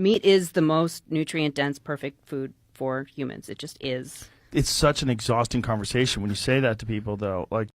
Meat is the most nutrient-dense, perfect food for humans. It just is. It's such an exhausting conversation when you say that to people, though. Like,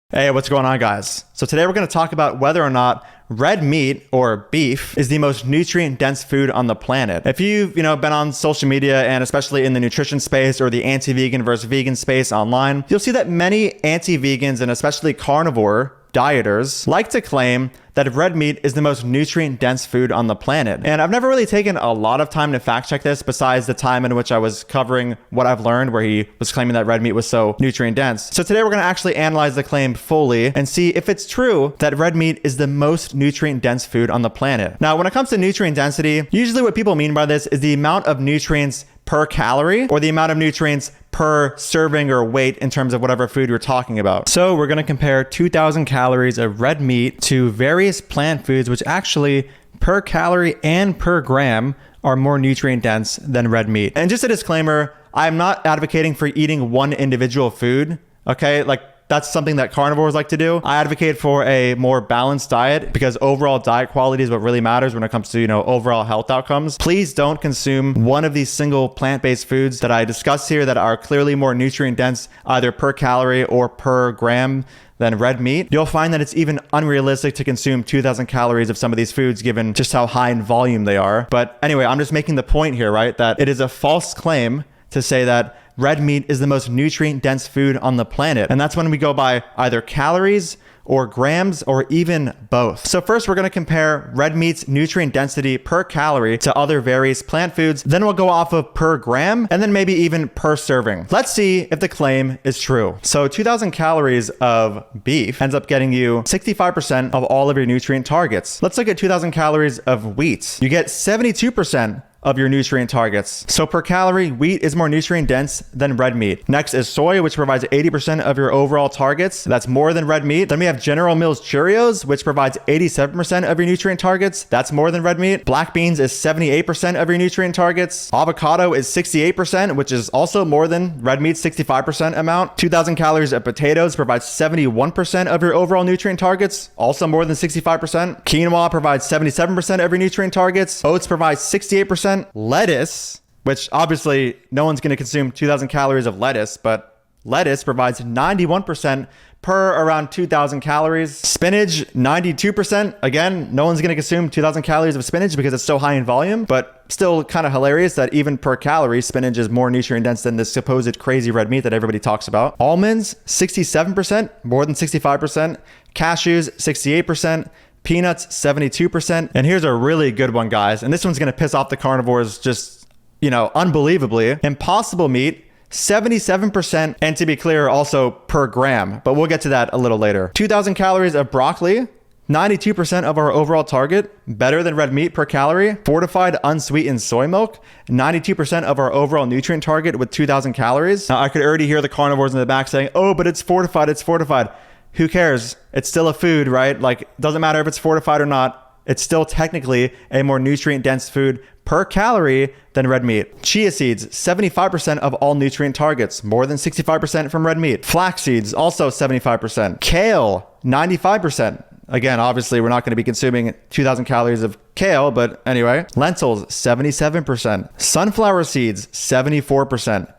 hey, what's going on, guys? So today we're going to talk about whether or not red meat, or beef, is the most nutrient-dense food on the planet. If you've been on social media, and especially in the nutrition space or the anti-vegan versus vegan space online, you'll see that many anti-vegans and especially carnivore dieters like to claim that red meat is the most nutrient-dense food on the planet. And I've never really taken a lot of time to fact check this besides the time in which I was covering what I've learned where he was claiming that red meat was so nutrient-dense. So today we're going to actually analyze the claim fully and see if it's true that red meat is the most nutrient-dense food on the planet. Now, when it comes to nutrient density, usually what people mean by this is the amount of nutrients per calorie or the amount of nutrients per serving or weight in terms of whatever food you're talking about. So we're going to compare 2,000 calories of red meat to various plant foods, which actually per calorie and per gram are more nutrient dense than red meat. And just a disclaimer, I'm not advocating for eating one individual food. Okay, like that's something that carnivores like to do. I advocate for a more balanced diet because overall diet quality is what really matters when it comes to, overall health outcomes. Please don't consume one of these single plant-based foods that I discussed here that are clearly more nutrient dense, either per calorie or per gram than red meat. You'll find that it's even unrealistic to consume 2,000 calories of some of these foods given just how high in volume they are. But anyway, I'm just making the point here, right? That it is a false claim to say that red meat is the most nutrient-dense food on the planet. And that's when we go by either calories or grams or even both. So first, we're going to compare red meat's nutrient density per calorie to other various plant foods. Then we'll go off of per gram and then maybe even per serving. Let's see if the claim is true. So 2,000 calories of beef ends up getting you 65% of all of your nutrient targets. Let's look at 2,000 calories of wheat. You get 72% of your nutrient targets. So per calorie, wheat is more nutrient dense than red meat. Next is soy, which provides 80% of your overall targets. That's more than red meat. Then we have General Mills Cheerios, which provides 87% of your nutrient targets. That's more than red meat. Black beans is 78% of your nutrient targets. Avocado is 68%, which is also more than red meat's 65% amount. 2,000 calories of potatoes provides 71% of your overall nutrient targets, also more than 65%. Quinoa provides 77% of your nutrient targets. Oats provides 68%. Lettuce, which obviously no one's going to consume 2,000 calories of lettuce, but lettuce provides 91% per around 2,000 calories. Spinach, 92%. Again, no one's going to consume 2,000 calories of spinach because it's so high in volume, but still kind of hilarious that even per calorie, spinach is more nutrient dense than this supposed crazy red meat that everybody talks about. Almonds, 67%, more than 65%. Cashews, 68%. Peanuts, 72%. And here's a really good one, guys. And this one's going to piss off the carnivores just, unbelievably. Impossible meat, 77%. And to be clear, also per gram, but we'll get to that a little later. 2,000 calories of broccoli, 92% of our overall target, better than red meat per calorie. Fortified unsweetened soy milk, 92% of our overall nutrient target with 2,000 calories. Now, I could already hear the carnivores in the back saying, oh, but it's fortified, it's fortified. Who cares? It's still a food, right? Like, doesn't matter if it's fortified or not. It's still technically a more nutrient-dense food per calorie than red meat. Chia seeds, 75% of all nutrient targets, more than 65% from red meat. Flax seeds, also 75%. Kale, 95%. Again, obviously, we're not going to be consuming 2,000 calories of kale, but anyway. Lentils, 77%. Sunflower seeds, 74%.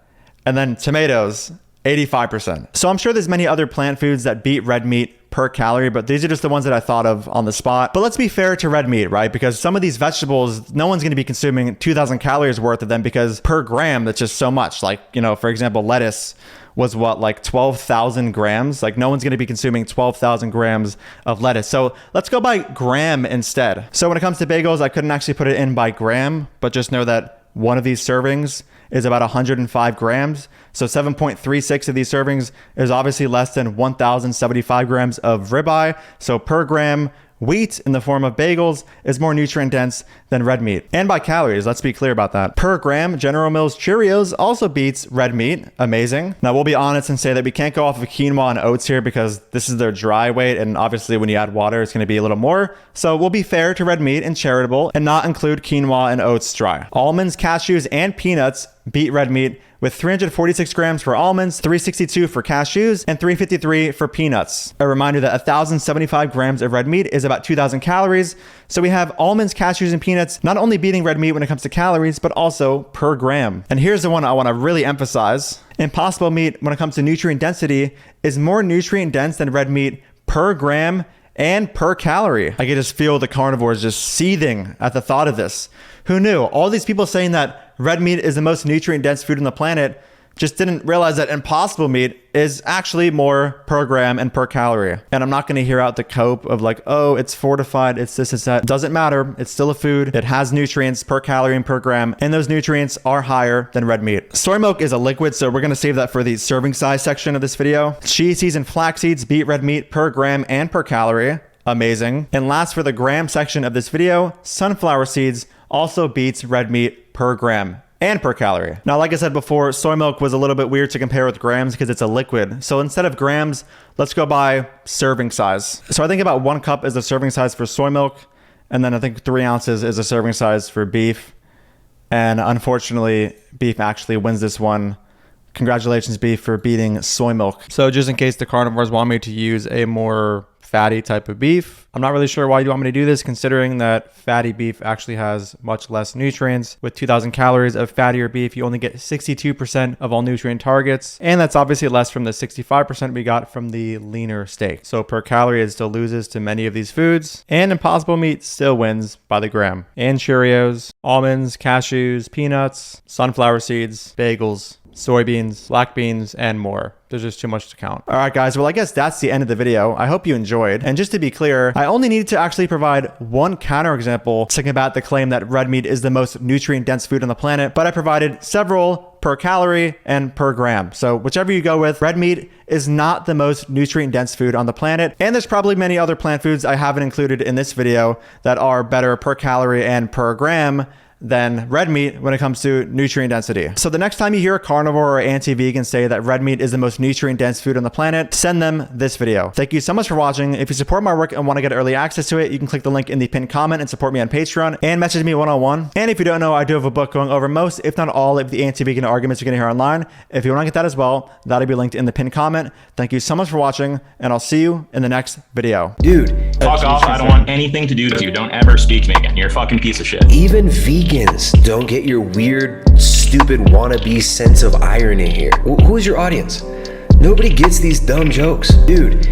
And then tomatoes, 85%. So I'm sure there's many other plant foods that beat red meat per calorie, but these are just the ones that I thought of on the spot. But let's be fair to red meat, right? Because some of these vegetables, no one's going to be consuming 2,000 calories worth of them because per gram, that's just so much. Like, for example, lettuce was like 12,000 grams. Like no one's going to be consuming 12,000 grams of lettuce. So let's go by gram instead. So when it comes to bagels, I couldn't actually put it in by gram, but just know that one of these servings is about 105 grams. So 7.36 of these servings is obviously less than 1,075 grams of ribeye. So per gram, wheat in the form of bagels is more nutrient dense than red meat. And by calories, let's be clear about that. Per gram, General Mills Cheerios also beats red meat. Amazing. Now we'll be honest and say that we can't go off of quinoa and oats here because this is their dry weight. And obviously when you add water, it's going to be a little more. So we'll be fair to red meat and charitable and not include quinoa and oats dry. Almonds, cashews, and peanuts beet red meat, with 346 grams for almonds, 362 for cashews, and 353 for peanuts. A reminder that 1,075 grams of red meat is about 2,000 calories. So we have almonds, cashews, and peanuts not only beating red meat when it comes to calories, but also per gram. And here's the one I want to really emphasize. Impossible meat, when it comes to nutrient density, is more nutrient dense than red meat per gram and per calorie. I can just feel the carnivores just seething at the thought of this. Who knew? All these people saying that red meat is the most nutrient dense food on the planet just didn't realize that impossible meat is actually more per gram and per calorie. And I'm not going to hear out the cope of like, oh, it's fortified, it's this, it's that. Doesn't matter. It's still a food. It has nutrients per calorie and per gram, and those nutrients are higher than red meat. Soy milk is a liquid, so we're going to save that for the serving size section of this video. Chia seeds and flax seeds beat red meat per gram and per calorie. Amazing. And last, for the gram section of this video, sunflower seeds also beats red meat per gram and per calorie. Now, like I said before, soy milk was a little bit weird to compare with grams because it's a liquid. So instead of grams, let's go by serving size. So I think about 1 cup is the serving size for soy milk. And then I think 3 ounces is a serving size for beef. And unfortunately, beef actually wins this one. Congratulations, beef, for beating soy milk. So just in case the carnivores want me to use a more fatty type of beef, I'm not really sure why you want me to do this, considering that fatty beef actually has much less nutrients. With 2,000 calories of fattier beef, you only get 62% of all nutrient targets, and that's obviously less from the 65% we got from the leaner steak. So per calorie, it still loses to many of these foods, and impossible meat still wins by the gram. And Cheerios, almonds, cashews, peanuts, sunflower seeds, bagels, soybeans, black beans, and more. There's just too much to count. All right, guys. Well, I guess that's the end of the video. I hope you enjoyed. And just to be clear, I only needed to actually provide one counterexample to combat the claim that red meat is the most nutrient-dense food on the planet, but I provided several per calorie and per gram. So whichever you go with, red meat is not the most nutrient-dense food on the planet. And there's probably many other plant foods I haven't included in this video that are better per calorie and per gram than red meat when it comes to nutrient density. So the next time you hear a carnivore or anti-vegan say that red meat is the most nutrient dense food on the planet, send them this video. Thank you so much for watching. If you support my work and want to get early access to it, you can click the link in the pinned comment and support me on Patreon and message me one-on-one. And if you don't know, I do have a book going over most, if not all, of the anti-vegan arguments you're going to hear online. If you want to get that as well, that'll be linked in the pinned comment. Thank you so much for watching, and I'll see you in the next video. Dude, Fuck off. I don't want anything to do with you. Don't ever speak to me again. You're a fucking piece of shit. even vegans don't get your weird, stupid wannabe sense of irony here. Who is your audience? Nobody gets these dumb jokes. Dude,